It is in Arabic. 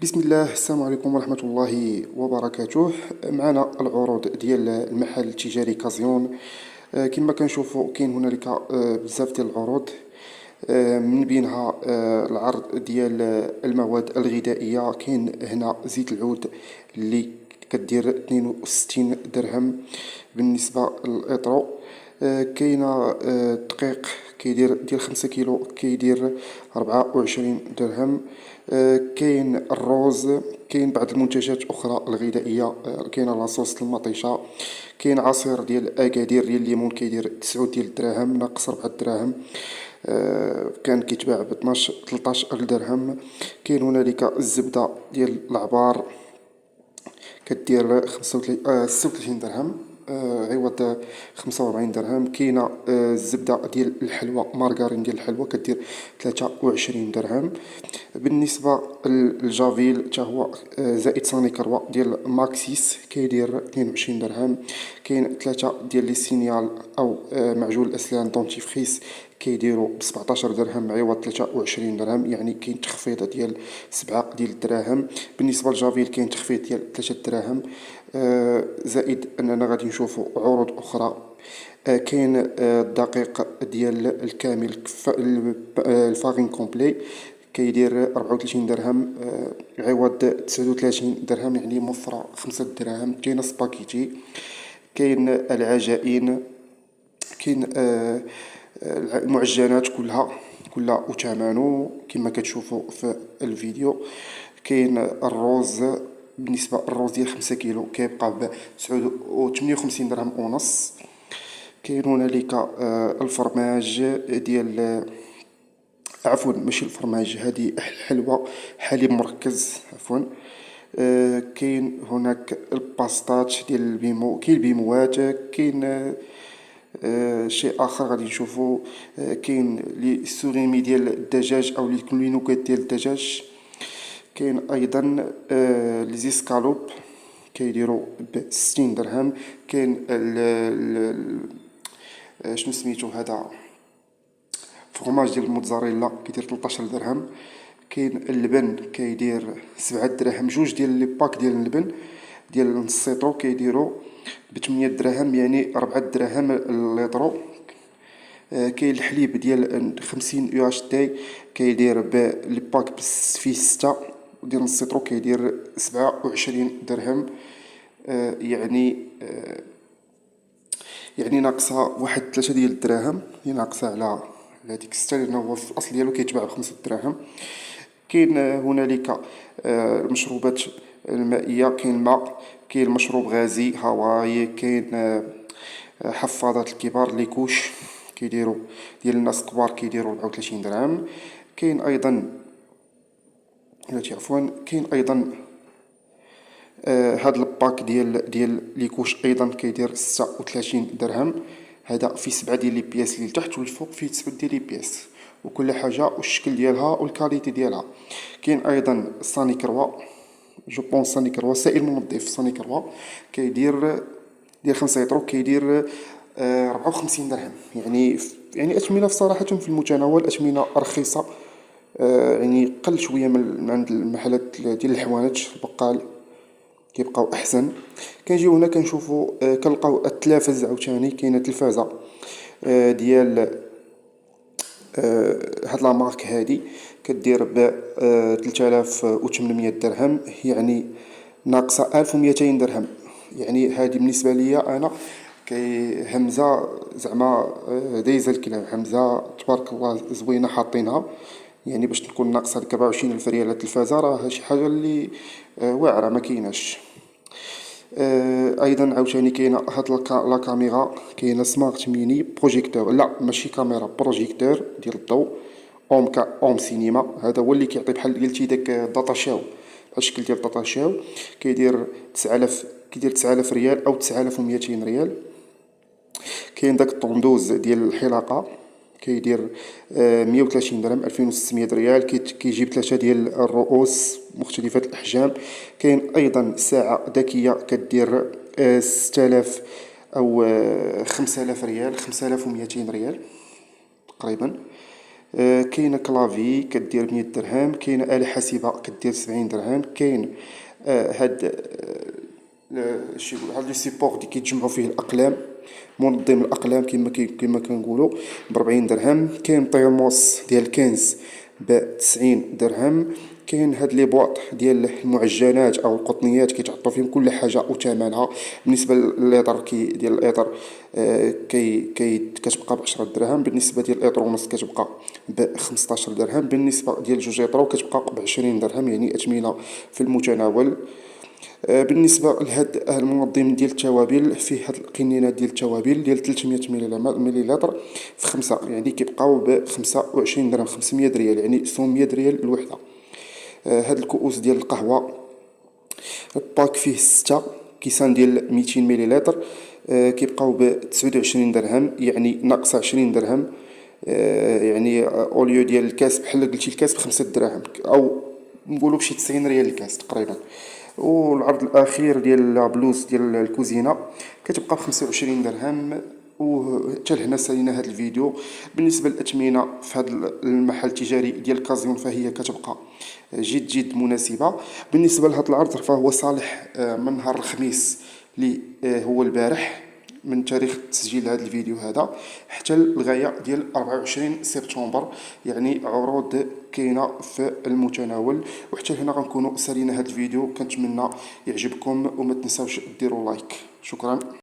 بسم الله، السلام عليكم ورحمة الله وبركاته. معنا العروض ديال المحل التجاري كازيون. كما كنشوفوا كاين هنالك بزاف ديال العروض. من بينها العرض ديال المواد الغذائية. كاين هنا زيت العود اللي كدير 62 درهم بالنسبة للإطرو. كاينه الدقيق كيدير ديال 5 كيلو كيدير 24 درهم. كاين الروز. كاين بعض المنتجات اخرى الغذائيه. كاينه لاصوص المطيشه. كاين عصير ديال اكادير ديال الليمون كيدير 9 ديال الدراهم ناقص 4 دراهم. كان كيتباع ب 12 13 درهم. كاين هنالك الزبده ديال العبار كدير 36 درهم عوض 45 درهم. كاينه الزبده ديال الحلوى مارغرين ديال الحلوى كدير 23 درهم. بالنسبه للجافيل حتى هو زائد صاني كروا ديال ماكسيس كيدير 22 درهم. كاين ثلاثه ديال لي سينيال او معجون الاسنان دونتيفريس كيديروا ب 17 درهم عوض 23 درهم، يعني كاين تخفيض ديال 7 ديال الدراهم. بالنسبه للجافيل كاين تخفيض ديال 3 دراهم. زائد اننا غادي نشوفوا عروض اخرى. كاين الدقيق ديال الكامل الفارين كومبلي كيدير 34 درهم عوض 39 درهم، يعني موفرة 5 دراهم. كاين سباكيتي. كاين العجائن. كاين المعجنات كلها وثمنه كما كتشوفوا في الفيديو. كاين الروز. بالنسبه الروز ديال 5 كيلو كيبقى ب 58 درهم ونص. كاين هنالك الفرماج ديال عفوا ماشي الفرماج، هذه حلوى حليب مركز عفوا. كاين هناك الباستات ديال البيمو. كاين البيموات. كاين شيء اخر غادي نشوفو. كاين لي سوريمي ديال الدجاج او لي كلينوكات ديال الدجاج. كاين ايضا لي زيسكالوب كيديروا ب 60 درهم. كاين شنو سميتو هذا فرماج ديال الموتزاريلا كيدير 13 درهم. كاين اللبن كيدير 7 دراهم. جوج ديال لي باك ديال اللبن ديال نص لترو كيديروا ب 8 دراهم، يعني 4 دراهم اللترو. كاين الحليب ديال 50 يو اش تي كيدير لي باك فيه 6 ديال نص لترو كيدير 27 درهم. يعني ناقصة واحد 3 ديال الدراهم، هي ناقصة على هذيك 6 لأنه هو في الأصل ديالو كيتباع ب5 دراهم. كاين هنالك المشروبات المائية. كاين الماء. كاين المشروب غازي هواي. كاين حفاضات الكبار ليكوش كيديروا ديال الناس الكبار كيديروا 34 درهم. كاين أيضا كاين أيضا هاد الباك ديال ليكوش ايضا كيدير 36 درهم. هذا فيه 7 ديال لي بياس اللي لتحت والفوق فيه 7 ديال لي بياس، وكل حاجه والشكل ديالها والكاليتي ديالها. كاين ايضا صاني كروا. جو بونس صاني كروا سائل منظف. صاني كروا كيدير ديال 5 لتر كيدير 54 درهم، يعني اثمنه في صراحه في المتناول، اثمنه رخيصه. يعني قل شويه من عند المحلات ديال الحوانت البقال كيبقاو احسن. كنجيو هنا كنشوفوا كنلقاو التلافز عاوتاني. كاينه تلفازه ديال هاد لا مارك هادي كدير ب 3800 درهم، يعني ناقصه 1200 درهم. يعني هادي بالنسبه ليا انا كي همزه زعما دايزه الكلام. همزه تبارك الله زوينه حاطينها، يعني باش تكون ناقصه ديك 24 الف ريال التلفازه راه شي حاجه اللي واعره ما كايناش. ايضا عاوتاني كاينه هاد لا كاميرا. كاينه سمارت ميني بروجيكتور، لا ماشي كاميرا، بروجيكتور ديال الضوء. اوم سينما، هذا هو اللي كيعطي بحال قلتي داك داتا شاو، بحال الشكل ديال داتا شاو. كيدير 9000 ريال او 9200 ريال. كاين داك الطوندوز ديال الحلاقه كيدير 130 درهم 2600 ريال. كيجيب ثلاثه ديال الرؤوس مختلفه الاحجام. كاين ايضا ساعه ذكيه كدير 6000 او 5000 ريال، 5200 ريال تقريبا. كاينه كلافي كدير ب100 درهم، كاينه آلة حاسبة كدير 70 درهم، كاين هاد شي يقولوا هاد لي سيبور اللي كيتجمعوا فيه الاقلام، منظم الاقلام كما كنقولوا ب 40 درهم. كاين طيرموس ديال كنز ب 90 درهم. كاين هاد لي بواط ديال المعجنات او القطنيات كيتحطوا فيهم كل حاجه وثمنها. بالنسبه للليطر ديال الليطر كتبقى ب 10 درهم. بالنسبه ديال الليطر ونص كتبقى ب 15 درهم. بالنسبه ديال 2 لتر كتبقى ب 20 درهم، يعني اثمنه في المتناول. بالنسبة لهاد المنظم ديال التوابل، فيه هاد القنينات ديال التوابل ديال 300 مليلتر في خمسة، يعني كيبقاو ب 25 درهم، 500 ريال، يعني 100 ريال الوحدة. هاد الكؤوس ديال القهوة، الباك فيه 6 كيسان ديال 200 مليلتر، كيبقاو ب 29 درهم، يعني ناقصة 20 درهم. يعني اوليو ديال الكاس بحال قلتي الكاس ب5 دراهم، او نقولوا بشي 90 ريال الكاس تقريبا. والعرض الاخير ديال لابلوس ديال الكوزينه كتبقى ب25 درهم. وحتى لهنا سالينا هذا الفيديو. بالنسبه للاثمنه في هذا المحل التجاري ديال كازيون فهي كتبقى جد مناسبه. بالنسبه لهذا العرض فهو صالح من نهار الخميس اللي هو البارح، من تاريخ تسجيل هذا الفيديو هذا حتى للغايه ديال 24 سبتمبر، يعني عروض كاينه في المتناول. وحتى هنا غنكونوا سالينا هذا الفيديو. كنتمنى يعجبكم وما تنساوش ديروا لايك. شكرا.